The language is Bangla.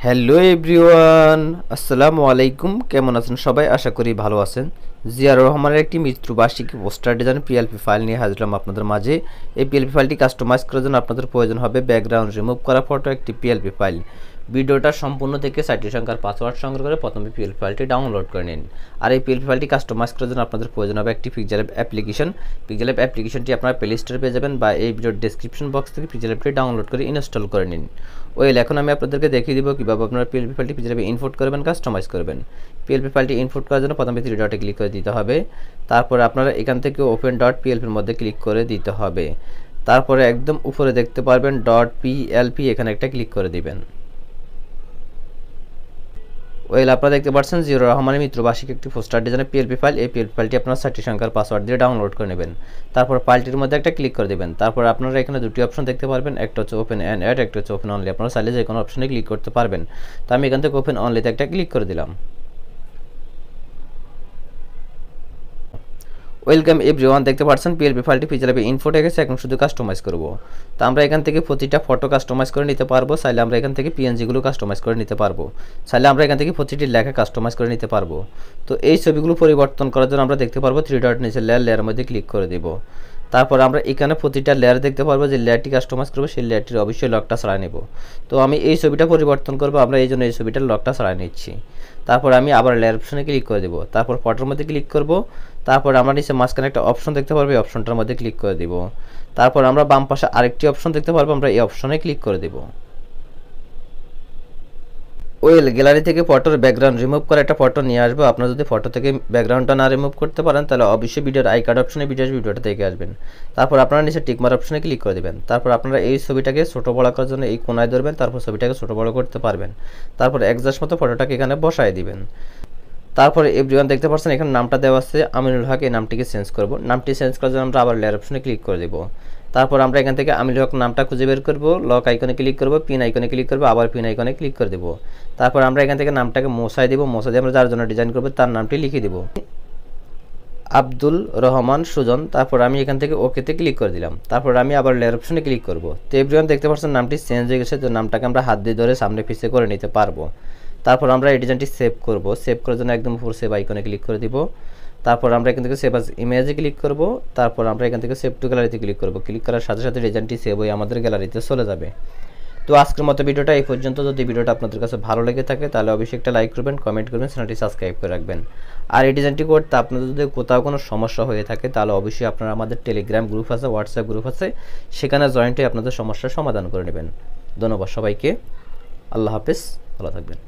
হ্যালো এভরিওয়ান, আসসালামু আলাইকুম। কেমন আছেন সবাই? আশা করি ভালো আছেন। জিয়ার রহমানের একটি মৃত্যুবার্ষিকী পোস্টার ডিজাইন পিএলপি ফাইল নিয়ে হাজিরলাম আপনাদের মাঝে। এই পিএলপি ফাইলটি কাস্টমাইজ করার জন্য আপনাদের প্রয়োজন হবে ব্যাকগ্রাউন্ড রিমুভ করা ফটো, একটি পিএলপি ফাইল। ভিডিওটা সম্পূর্ণ থেকে সাইটটি সংখ্যার পাসওয়ার্ড সংগ্রহ করে প্রথমে পিএলপি ফাইলটি ডাউনলোড করে নিন। আর এই পিএলপি ফাইলটি কাস্টমাইজ করার জন্য আপনাদের প্রয়োজন হবে একটি pixel app application. Pixel app অ্যাপ্লিকেশনটি আপনারা প্লে স্টোরে পেয়ে যাবেন বা এই ভিডিওর ডেসক্রিপশন বক্স থেকে পিক্সেল অ্যাপটি ডাউনলোড করে ইনস্টল করে নিন। এখন আমি আপনাদেরকে দেখিয়ে দিব কীভাবে আপনারা পিএলপি ফাইলটি পিক্সেল অ্যাপে ইনপুট করবেন, কাস্টমাইজ করবেন। পিএলপি ফাইলটি ইনপুট করার জন্য প্রথমে থ্রি ডটে ক্লিক করে দিতে হবে। তারপরে আপনারা এখান থেকে ওপেন ডট পিএলপির মধ্যে ক্লিক করে দিতে হবে। তারপরে একদম উপরে দেখতে পারবেন ডট পিএলপি, এখানে একটা ক্লিক করে দিবেন। আপনারা দেখতে পাচ্ছেন জিয়াউর রহমানের মৃত্যুবার্ষিকী একটি পোস্টার ডিজাইনের পিএলপি ফাইল। এই পিএলপি ফাইলটি আপনারা 4টি সংখ্যার পাসওয়ার্ড দিয়ে ডাউনলোড করে নেবেন। তারপর ফাইলটির মধ্যে একটা ক্লিক করে দেবেন। তারপর আপনারা এখানে দুটি অপশন দেখতে পারবেন, একটা হচ্ছে ওপেন অ্যান্ড অ্যাড, একটা হচ্ছে ওপেন অনলি। আপনারা চাইলে যে কোনো অপশনে ক্লিক করতে পারবেন। তো আমি এখান থেকে ওপেন অনলিতে একটা ক্লিক করে দিলাম। ওয়েলকাম এভরিওয়ান, দেখতে পাচ্ছেন পিএলপি ফাইলটি পিক্সেল অ্যাপে ইনপুট হয়ে গেছে। এখন শুধু কাস্টমাইজ করব। তো আমরা এখান থেকে প্রতিটা ফটো কাস্টমাইজ করে নিতে পারবো, চাইলে আমরা এখান থেকে পিএনজিগুলো কাস্টমাইজ করে নিতে পারবো, চাইলে আমরা এখান থেকে প্রতিটি লেখা কাস্টমাইজ করে নিতে পারবো। তো এই ছবিগুলো পরিবর্তন করার জন্য আমরা দেখতে পারবো থ্রি ডট নিচে লেয়ারের মধ্যে ক্লিক করে দিব। তারপর আমরা এখানে প্রতিটা লেয়ার দেখতে পারবো, যে লেয়ারটি কাস্টমাইজ করবো সেই লেয়ারটির অবশ্যই লকটা ছাড়াই নেব। তো আমি এই ছবিটা পরিবর্তন করবো, আমরা এই জন্য এই ছবিটার লকটা ছাড়াই নিচ্ছি। তারপর আমি আবার লেয়ার অপশনে ক্লিক করে দেবো। তারপর ফটোর মধ্যে ক্লিক করব। তারপর আমরা নিচে মাঝখানে একটা অপশন দেখতে পারবো, এই অপশনটার মধ্যে ক্লিক করে দিব। তারপর আমরা বাম পাশে আরেকটি অপশন দেখতে পারবো, আমরা এই অপশনে ক্লিক করে দেব। গ্যালারি থেকে ফটোর ব্যাকগ্রাউন্ড রিমুভ করে একটা ফটো নিয়ে আসবো। আপনারা যদি ফটো থেকে ব্যাকগ্রাউন্ডটা না রিমুভ করতে পারেন তাহলে অবশ্যই ভিডিওর আই কার্ড অপশনে ভিডিওটা দেখে আসবেন। তারপর আপনারা নিচে টিকমার অপশনে ক্লিক করে দেবেন। তারপর আপনারা এই ছবিটাকে ছোটো বড় করার জন্য এই কোনায় ধরবেন, তারপর ছবিটাকে ছোটো বড় করতে পারবেন। তারপর একজাস্ট মতো ফটোটাকে এখানে বসায় দিবেন। তারপরে এভরিওয়ান দেখতে পাচ্ছেন এখানে নামটা দেওয়া আছে আমিনুল হক, এই নামটিকে চেঞ্জ করব। নামটি চেঞ্জ করার জন্য আমরা আবার লেয়ার অপশনে ক্লিক করে দেব। তারপর আমরা এখান থেকে আমিনুল হক নামটা খুঁজে বের করব, লক আইকনে ক্লিক করব, পিন আইকনে ক্লিক করব, আবার পিন আইকনে ক্লিক করে দেব। তারপর আমরা এখান থেকে নামটাকে মোছাই দেব। মোছাই দিয়ে আমরা যার জন্য ডিজাইন করব তার নামটি লিখে দেব, আব্দুল রহমান সুজন। তারপর আমি এখান থেকে ওকেতে ক্লিক করে দিলাম। তারপর আমি আবার লেয়ার অপশনে ক্লিক করব। তো এভরিওয়ান দেখতে পাচ্ছেন নামটি চেঞ্জ হয়ে গেছে। তো নামটাকে আমরা হাত দিয়ে ধরে সামনে পিছিয়ে করে নিতে পারবো। তারপর আমরা এই ডিজাইনটি সেভ করব। সেভ করার জন্য একদম উপর সেভ আইকনে ক্লিক করে দিব। তারপর আমরা এখান থেকে সেভ আজ ইমেজে ক্লিক করব। তারপর আমরা এখান থেকে সেভ টু গ্যালারিতে ক্লিক করব। ক্লিক করার সাথে সাথে ডিজাইনটি সেভ হয়ে আমাদের গ্যালারিতে চলে যাবে। তো আজকের মতো ভিডিওটা এই পর্যন্ত। যদি ভিডিওটা আপনাদের কাছে ভালো লেগে থাকে তাহলে অবশ্যই একটা লাইক করবেন, কমেন্ট করবেন, চ্যানেলটি সাবস্ক্রাইব করে রাখবেন। আর এই ডিজাইনটি করতে আপনাদের যদি কোথাও কোনো সমস্যা হয়ে থাকে তাহলে অবশ্যই আপনারা আমাদের টেলিগ্রাম গ্রুপ আছে, হোয়াটসঅ্যাপ গ্রুপ আছে, সেখানে জয়েন্ট হয়ে আপনাদের সমস্যার সমাধান করে নেবেন। ধন্যবাদ সবাইকে। আল্লাহ হাফেজ, ভালো থাকবেন।